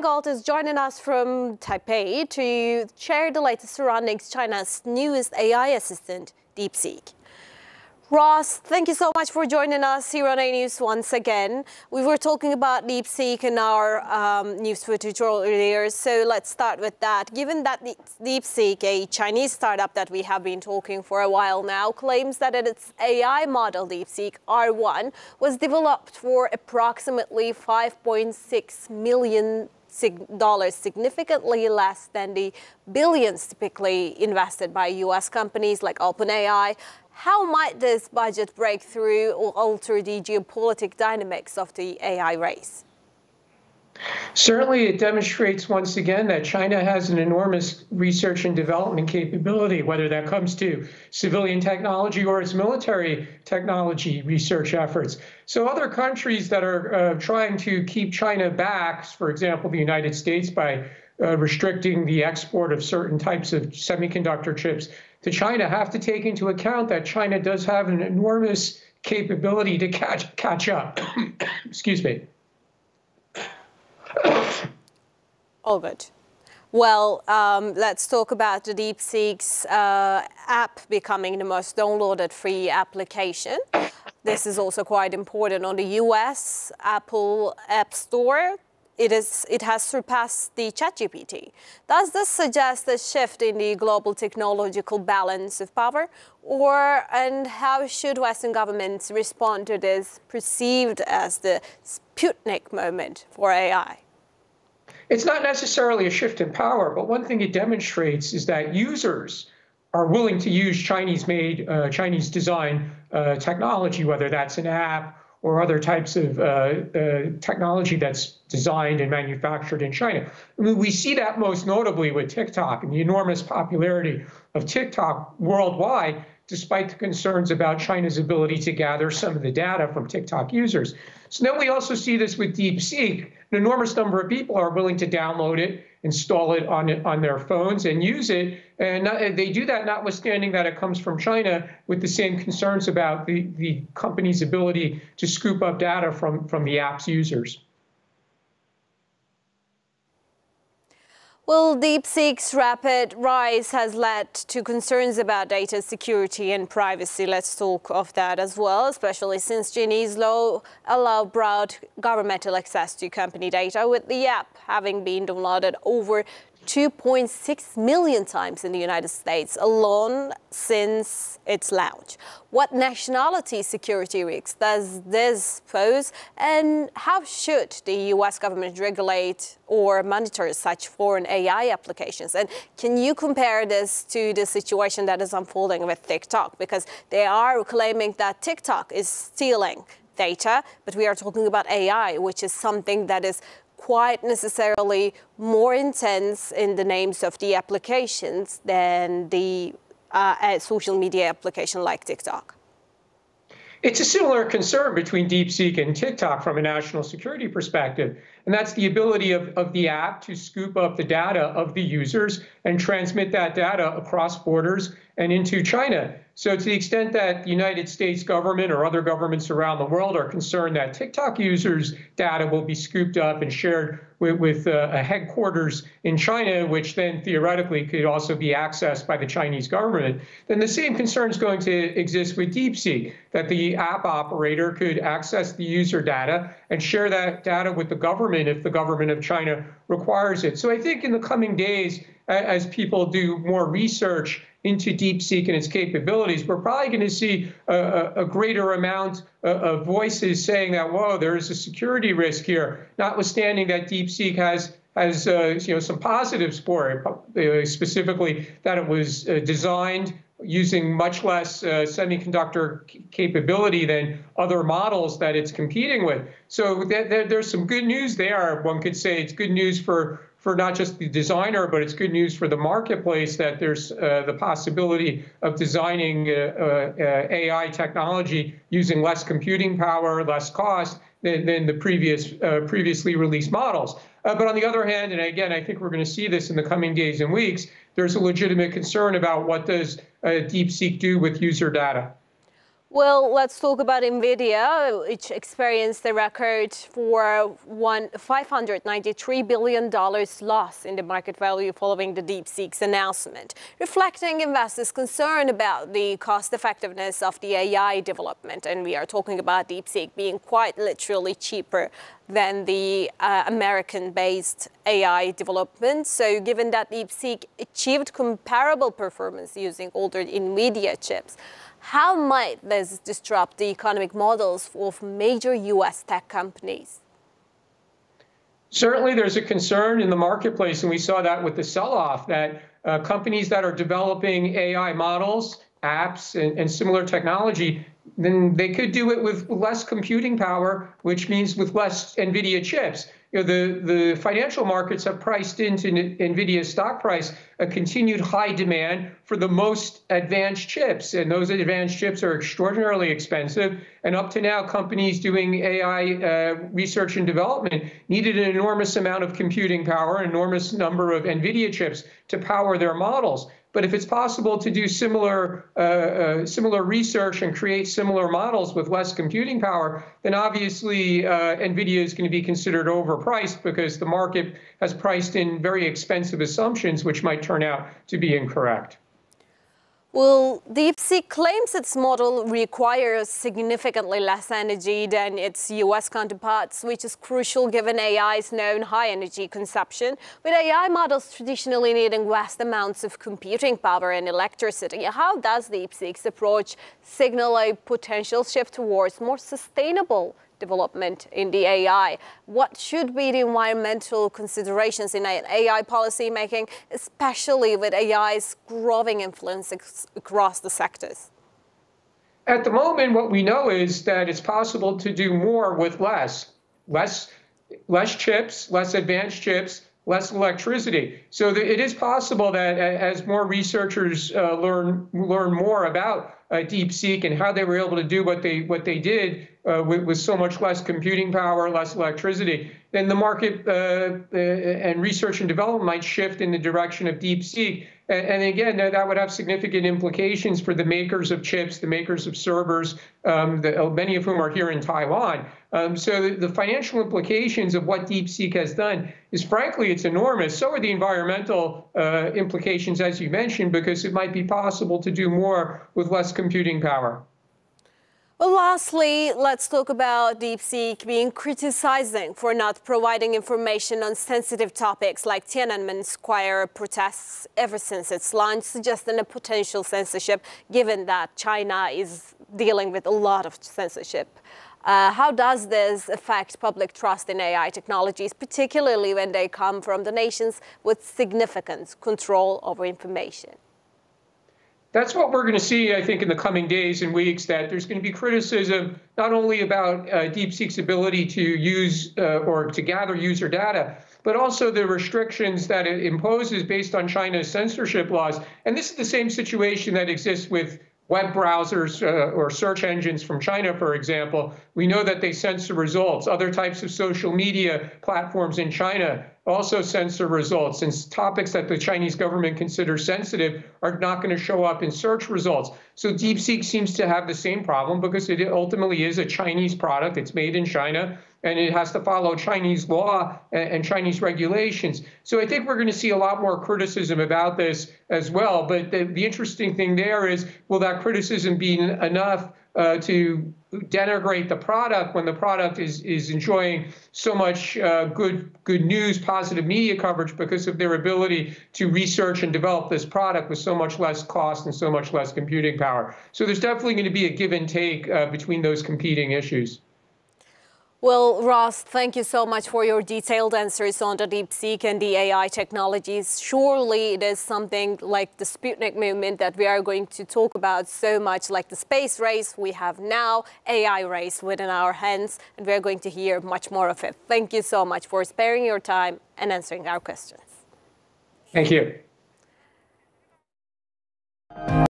Gold is joining us from Taipei to share the latest surrounding China's newest AI assistant, DeepSeek. Ross, thank you so much for joining us here on A News once again. We were talking about DeepSeek in our news footage earlier, so let's start with that. Given that DeepSeek, a Chinese startup that we have been talking for a while now, claims that its AI model, DeepSeek R1, was developed for approximately $5.6 million, significantly less than the billions typically invested by US companies like OpenAI. How might this budget breakthrough alter the geopolitical dynamics of the AI race? Certainly, it demonstrates once again that China has an enormous research and development capability, whether that comes to civilian technology or its military technology research efforts. So other countries that are trying to keep China back, for example, the United States, by restricting the export of certain types of semiconductor chips to China, have to take into account that China does have an enormous capability to catch up. Excuse me. All good. Well, let's talk about the DeepSeek's app becoming the most downloaded free application. This is also quite important on the US Apple App Store. It has surpassed the ChatGPT. Does this suggest a shift in the global technological balance of power? And how should Western governments respond to this perceived as the Sputnik moment for AI? It's not necessarily a shift in power, but one thing it demonstrates is that users are willing to use Chinese-made, Chinese-designed technology, whether that's an app or other types of technology that's designed and manufactured in China. I mean, we see that most notably with TikTok and the enormous popularity of TikTok worldwide, despite the concerns about China's ability to gather some of the data from TikTok users. So then we also see this with DeepSeek. An enormous number of people are willing to download it, install it on their phones and use it. And they do that notwithstanding that it comes from China, with the same concerns about the company's ability to scoop up data from the app's users. Well, DeepSeek's rapid rise has led to concerns about data security and privacy. Let's talk of that as well, especially since Chinese law allow broad governmental access to company data, with the app having been downloaded over 2.6 million times in the United States alone since its launch. What nationality security risks does this pose, and how should the US government regulate or monitor such foreign AI applications? And can you compare this to the situation that is unfolding with TikTok? Because they are claiming that TikTok is stealing data, but we are talking about AI, which is something that is quite necessarily more intense in the names of the applications than the social media application like TikTok. It's a similar concern between DeepSeek and TikTok from a national security perspective, and that's the ability of the app to scoop up the data of the users and transmit that data across borders and into China. So to the extent that the United States government or other governments around the world are concerned that TikTok users' data will be scooped up and shared with a headquarters in China, which then theoretically could also be accessed by the Chinese government, then the same concern is going to exist with DeepSeek, that the app operator could access the user data and share that data with the government if the government of China requires it. So I think in the coming days, as people do more research into DeepSeek and its capabilities, we're probably going to see a greater amount of voices saying that, whoa, there is a security risk here, notwithstanding that DeepSeek has some positives for it, specifically that it was designed using much less semiconductor capability than other models that it's competing with. So there's some good news there. One could say it's good news for not just the designer, but it's good news for the marketplace that there's the possibility of designing AI technology using less computing power, less cost than the previously released models. But on the other hand, and again, I think we're going to see this in the coming days and weeks, there's a legitimate concern about what does DeepSeek do with user data. Well, let's talk about NVIDIA, which experienced a record for $593 billion loss in the market value following the DeepSeek's announcement, reflecting investors' concern about the cost effectiveness of the AI development. And we are talking about DeepSeek being quite literally cheaper than the American-based AI development. So given that DeepSeek achieved comparable performance using older NVIDIA chips, how might this disrupt the economic models of major US tech companies? Certainly, there's a concern in the marketplace, and we saw that with the sell-off, that companies that are developing AI models, apps, and similar technology, then they could do it with less computing power, which means with less NVIDIA chips. You know, the financial markets have priced into NVIDIA's stock price a continued high demand for the most advanced chips. And those advanced chips are extraordinarily expensive. And up to now, companies doing AI research and development needed an enormous amount of computing power, an enormous number of NVIDIA chips to power their models. But if it's possible to do similar research and create similar models with less computing power, then obviously NVIDIA is going to be considered overpriced because the market has priced in very expensive assumptions, which might turn out to be incorrect. Well, DeepSeek claims its model requires significantly less energy than its US counterparts, which is crucial given AI's known high energy consumption, with AI models traditionally needing vast amounts of computing power and electricity. How does DeepSeek's approach signal a potential shift towards more sustainable development in the AI? What should be the environmental considerations in AI policy making, especially with AI's growing influence across the sectors? At the moment, what we know is that it's possible to do more with less chips, less advanced chips, less electricity. So it is possible that as more researchers learn more about DeepSeek and how they were able to do what they did with so much less computing power, less electricity, then the market and research and development might shift in the direction of DeepSeek. And again, that would have significant implications for the makers of chips, the makers of servers, many of whom are here in Taiwan. So the financial implications of what DeepSeek has done is, frankly, it's enormous. So are the environmental implications, as you mentioned, because it might be possible to do more with less computing power. Well, lastly, let's talk about DeepSeek being criticizing for not providing information on sensitive topics like Tiananmen Square protests ever since its launch, suggesting a potential censorship, given that China is dealing with a lot of censorship. How does this affect public trust in AI technologies, particularly when they come from the nations with significant control over information? That's what we're going to see, I think, in the coming days and weeks, that there's going to be criticism not only about DeepSeek's ability to use or to gather user data, but also the restrictions that it imposes based on China's censorship laws. And this is the same situation that exists with web browsers or search engines from China, for example. We know that they censor results. Other types of social media platforms in China also censor results, and topics that the Chinese government considers sensitive are not going to show up in search results. So DeepSeek seems to have the same problem because it ultimately is a Chinese product. It's made in China, and it has to follow Chinese law and Chinese regulations. So I think we're going to see a lot more criticism about this as well. But the interesting thing there is, will that criticism be enough to denigrate the product when the product is enjoying so much good news, positive media coverage because of their ability to research and develop this product with so much less cost and so much less computing power? So there's definitely going to be a give and take between those competing issues. Well, Ross, thank you so much for your detailed answers on the DeepSeek and the AI technologies. Surely it is something like the Sputnik movement that we are going to talk about so much, like the space race we have now, AI race within our hands, and we're going to hear much more of it. Thank you so much for sparing your time and answering our questions. Thank you.